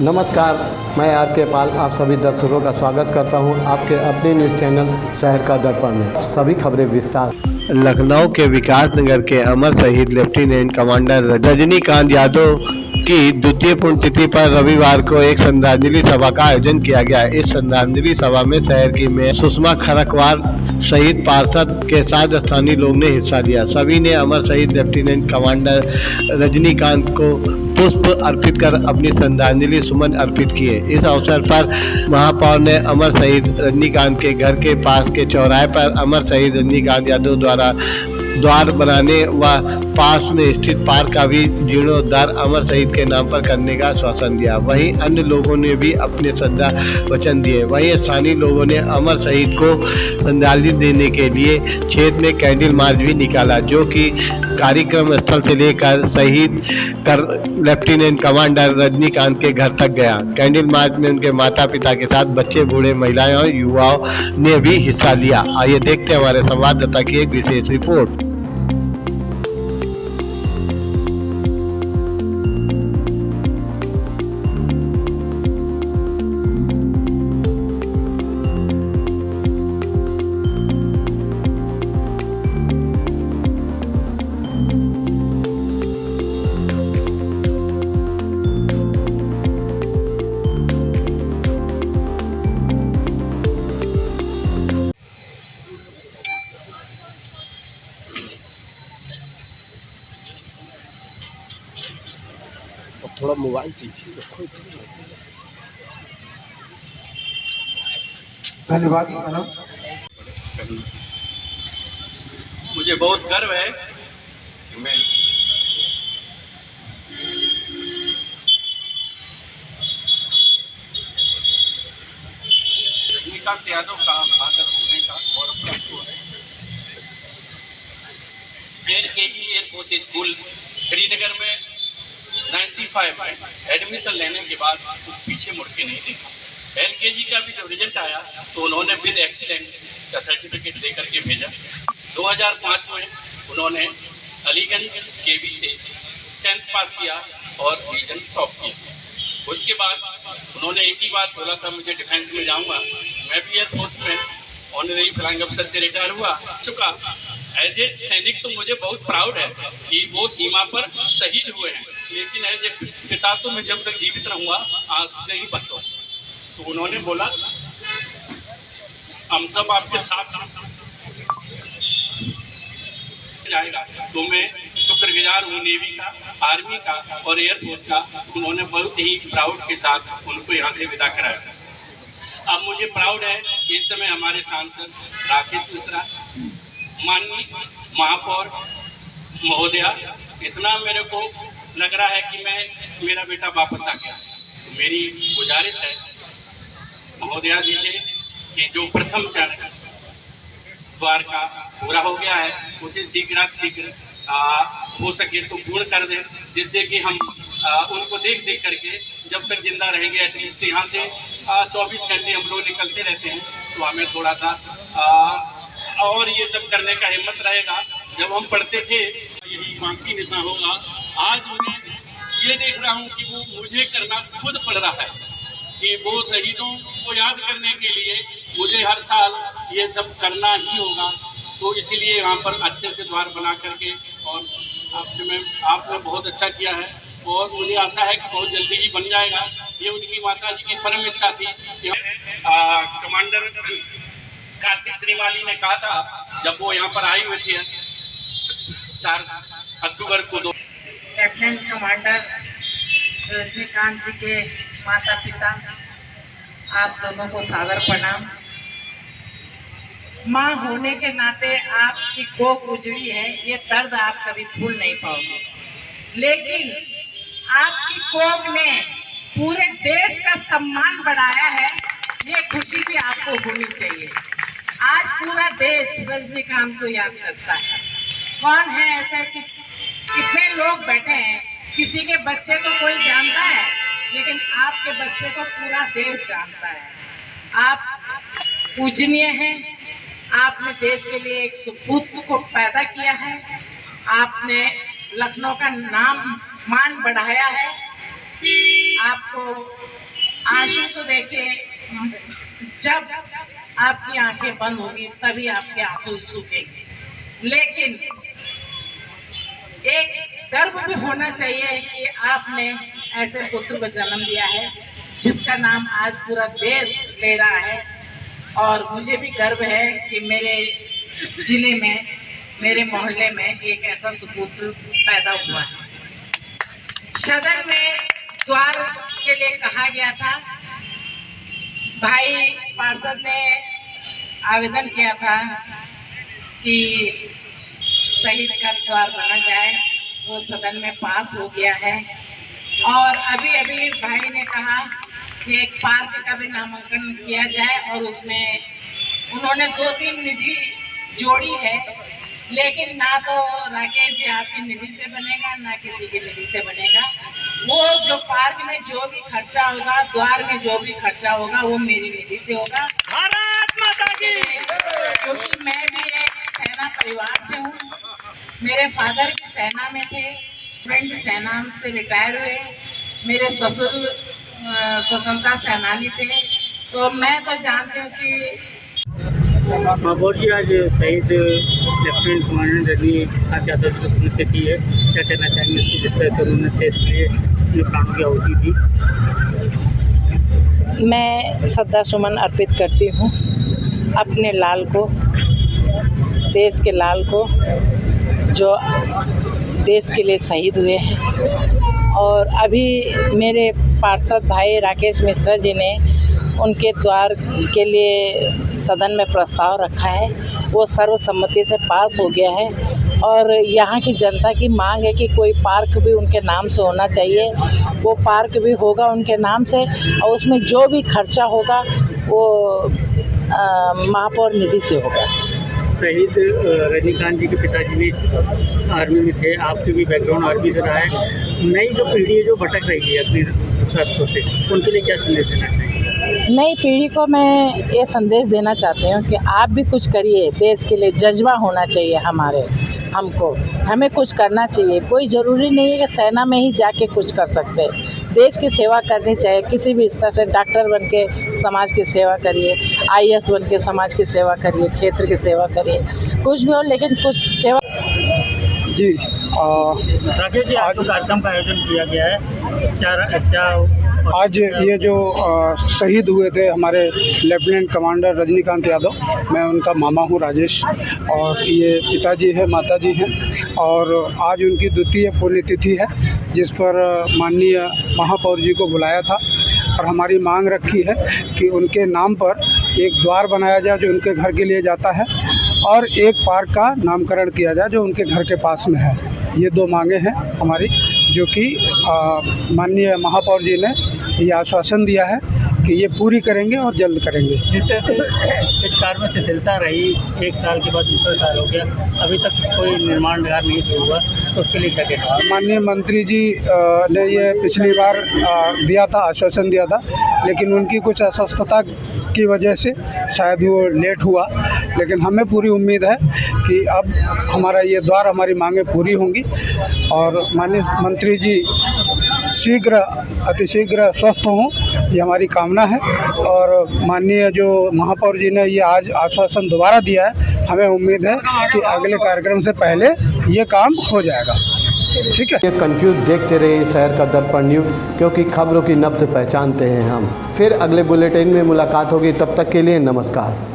नमस्कार, मैं आर के पाल आप सभी दर्शकों का स्वागत करता हूं आपके अपने न्यूज़ चैनल शहर का दर्पण में। सभी खबरें विस्तार। लखनऊ के विकास नगर के अमर शहीद लेफ्टिनेंट कमांडर रजनीकांत यादव की द्वितीय पुण्यतिथि पर रविवार को एक श्रद्धांजलि सभा का आयोजन किया गया। इस श्रद्धांजलि सभा में शहर की मेयर सुषमा खरकवार शहीद पार्षद के साथ स्थानीय लोग ने हिस्सा लिया। सभी ने अमर शहीद लेफ्टिनेंट कमांडर रजनीकांत को पुष्प अर्पित कर अपनी श्रद्धांजलि सुमन अर्पित किए। इस अवसर पर महापौर ने अमर शहीद रजनीकांत के घर के पास के चौराहे पर अमर शहीद रजनीकांत यादव द्वारा द्वार बनाने व पास में स्थित पार्क का भी जीर्णोद्धार अमर शहीद के नाम पर करने का आश्वासन दिया। वहीं अन्य लोगों ने भी अपने श्रद्धा वचन दिए। वहीं स्थानीय लोगों ने अमर शहीद को श्रद्धांजलि देने के लिए क्षेत्र में कैंडल मार्च भी निकाला, जो कि कार्यक्रम स्थल से लेकर शहीद लेफ्टिनेंट कमांडर रजनीकांत के घर तक गया। कैंडल मार्च में उनके माता पिता के साथ बच्चे, बूढ़े, महिलाएं और युवाओं ने भी हिस्सा लिया। आइए देखते हैं हमारे संवाददाता की एक विशेष रिपोर्ट। थोड़ा मोबाइल पीछे रखो। धन्यवाद मैडम। मुझे बहुत गर्व है कि मैं रजनीकांत यादव का फादर होने का गौरव प्राप्त हुआ है। केजी एयरफोर्स स्कूल श्रीनगर में 95 में एडमिशन लेने के बाद पीछे मुड़ के नहीं देखा। एलकेजी का भी जब रिजल्ट आया तो उन्होंने विद एक्सीलेंट का सर्टिफिकेट लेकर के भेजा। 2005 में उन्होंने अलीगंज केवी से 10th पास किया और डिवीजन टॉप किया। उसके बाद उन्होंने एक ही बात बोला था, मुझे डिफेंस में जाऊंगा। मैं भी एयरफोर्स में ऑनरेरी फ्लाइंग अफसर से रिटायर हुआ चुका। एज ए सैनिक तो मुझे बहुत प्राउड है कि वो सीमा पर शहीद हुए हैं, लेकिन एज ए पिता तो मैं जब तक जीवित रहूँगा आंसू नहीं बरतूँ। तो उन्होंने बोला हम सब आपके साथ जाएगा। तो मैं शुक्रगुजार हूँ नेवी का, आर्मी का और एयरफोर्स का। उन्होंने बहुत ही प्राउड के साथ उनको यहाँ से विदा कराया। अब मुझे प्राउड है कि इस समय हमारे सांसद राकेश मिश्रा, माननीय महापौर महोदया, इतना मेरे को लग रहा है कि मेरा बेटा वापस आ गया। तो मेरी गुजारिश है महोदया जी से कि जो प्रथम चरण द्वार का पूरा हो गया है उसे शीघ्र हो सके तो पूर्ण कर दें, जिससे कि हम उनको देख करके जब तक जिंदा रहेंगे एटलीस्ट यहाँ से 24 घंटे हम लोग निकलते रहते हैं, तो हमें थोड़ा सा और ये सब करने का हिम्मत रहेगा। जब हम पढ़ते थे यही बाकी निशा होगा। आज मैं ये देख रहा हूँ कि वो मुझे करना खुद पड़ रहा है कि वो शहीदों को याद करने के लिए मुझे हर साल ये सब करना ही होगा। तो इसीलिए यहाँ पर अच्छे से द्वार बना करके और आपने बहुत अच्छा किया है और मुझे आशा है कि बहुत जल्दी ही बन जाएगा। ये उनकी माता जी की परम इच्छा थी कि कमांडर कार्तिक श्रीमाली ने कहा था जब वो यहाँ पर आई हुई थी 4 अक्टूबर को। लेफ्टिनेंट कमांडर रजनीकांत जी के माता पिता, आप दोनों को सादर प्रणाम। माँ होने के नाते आपकी कोख उजड़ी है, ये दर्द आप कभी भूल नहीं पाओगे, लेकिन आपकी कोख ने पूरे देश का सम्मान बढ़ाया है, ये खुशी भी आपको होनी चाहिए। आज पूरा देश रजनीकांत को याद करता है। कौन है ऐसे कि कितने लोग बैठे हैं, किसी के बच्चे को कोई जानता है, लेकिन आपके बच्चे को पूरा देश जानता है। आप पूजनीय हैं, आपने देश के लिए एक सुपुत्र को पैदा किया है, आपने लखनऊ का नाम मान बढ़ाया है। आपको आंसू तो देखिए, जब आपकी आंखें बंद होगी तभी आपके आंसू सूखेंगे। लेकिन एक गर्व भी होना चाहिए कि आपने ऐसे पुत्र को जन्म दिया है जिसका नाम आज पूरा देश ले रहा है। और मुझे भी गर्व है कि मेरे जिले में, मेरे मोहल्ले में एक ऐसा सुपुत्र पैदा हुआ है। सदन में द्वार के लिए कहा गया था, भाई पार्षद ने आवेदन किया था कि शहीद का द्वार बना जाए, वो सदन में पास हो गया है। और अभी अभी भाई ने कहा कि एक पार्क का भी नामांकन किया जाए और उसमें उन्होंने 2-3 निधि जोड़ी है, लेकिन ना तो राकेश जी आपकी निधि से बनेगा ना किसी की निधि से बनेगा। वो जो पार्क में जो भी खर्चा होगा, द्वार में जो भी खर्चा होगा, वो मेरी निधि से होगा। भारत माता की। क्योंकि मैं भी एक सेना परिवार से हूँ, मेरे फादर भी सेना में थे, फ्रेंड सेना से रिटायर हुए, मेरे ससुर स्वतंत्रता सेनानी थे, तो मैं तो जानती हूँ कि महापौर जी, आज शहीद लेफ्टिनेंट कमांडेंट रजनीकांत यादव की पुण्यतिथि है, क्या कहना चाहेंगे इसकी, जिस तरह से उन्होंने देश के लिए अपने प्राणों की आहुति दी? मैं श्रद्धा सुमन अर्पित करती हूँ अपने लाल को, देश के लाल को, जो देश के लिए शहीद हुए हैं। और अभी मेरे पार्षद भाई राकेश मिश्रा जी ने उनके द्वार के लिए सदन में प्रस्ताव रखा है, वो सर्वसम्मति से पास हो गया है। और यहाँ की जनता की मांग है कि कोई पार्क भी उनके नाम से होना चाहिए, वो पार्क भी होगा उनके नाम से, और उसमें जो भी खर्चा होगा वो महापौर निधि से होगा। शहीद रजनीकांत जी के पिताजी भी आर्मी में थे, आपके भी बैकग्राउंड आर्मी से रहा है। नई जो पीढ़ी है जो भटक रही है अपने रास्तों से, उनके लिए क्या संदेश देना चाहिए? नई पीढ़ी को मैं ये संदेश देना चाहती हूँ कि आप भी कुछ करिए, देश के लिए जज्बा होना चाहिए हमें कुछ करना चाहिए। कोई ज़रूरी नहीं है कि सेना में ही जाके कुछ कर सकते हैं, देश की सेवा करनी चाहिए किसी भी स्तर से। डॉक्टर बन के समाज की सेवा करिए, IAS बन के समाज की सेवा करिए, क्षेत्र की सेवा करिए, कुछ भी हो लेकिन कुछ सेवा। जी राकेश जी, आज कार्यक्रम का आयोजन किया गया है, क्या आज ये जो शहीद हुए थे हमारे लेफ्टिनेंट कमांडर रजनीकांत यादव, मैं उनका मामा हूँ राजेश, और ये पिताजी है, माताजी हैं, और आज उनकी द्वितीय पुण्यतिथि है जिस पर माननीय महापौर जी को बुलाया था और हमारी मांग रखी है कि उनके नाम पर एक द्वार बनाया जाए जो उनके घर के लिए जाता है, और एक पार्क का नामकरण किया जाए जो उनके घर के पास में है। ये 2 मांगे हैं हमारी, जो कि माननीय महापौर जी ने ये आश्वासन दिया है कि ये पूरी करेंगे और जल्द करेंगे। जिस तरह से इस कार्य में शिथिलता रही, 1 साल के बाद दूसरा साल हो गया, अभी तक कोई निर्माण कार्य नहीं हुआ, तो उसके लिए क्या कहना? माननीय मंत्री जी ने ये पिछली बार दिया था, आश्वासन दिया था, लेकिन उनकी कुछ अस्वस्थता की वजह से शायद वो लेट हुआ, लेकिन हमें पूरी उम्मीद है कि अब हमारा ये द्वार, हमारी मांगें पूरी होंगी और माननीय मंत्री जी अतिशीघ्र स्वस्थ हों, ये हमारी कामना है। और माननीय जो महापौर जी ने ये आज आश्वासन दोबारा दिया है, हमें उम्मीद है कि अगले कार्यक्रम से पहले ये काम हो जाएगा। ठीक है। ये कंफ्यूज देखते रहिए शहर का दर्पण न्यूज़, क्योंकि खबरों की नब्ज़ पहचानते हैं हम। फिर अगले बुलेटिन में मुलाकात होगी, तब तक के लिए नमस्कार।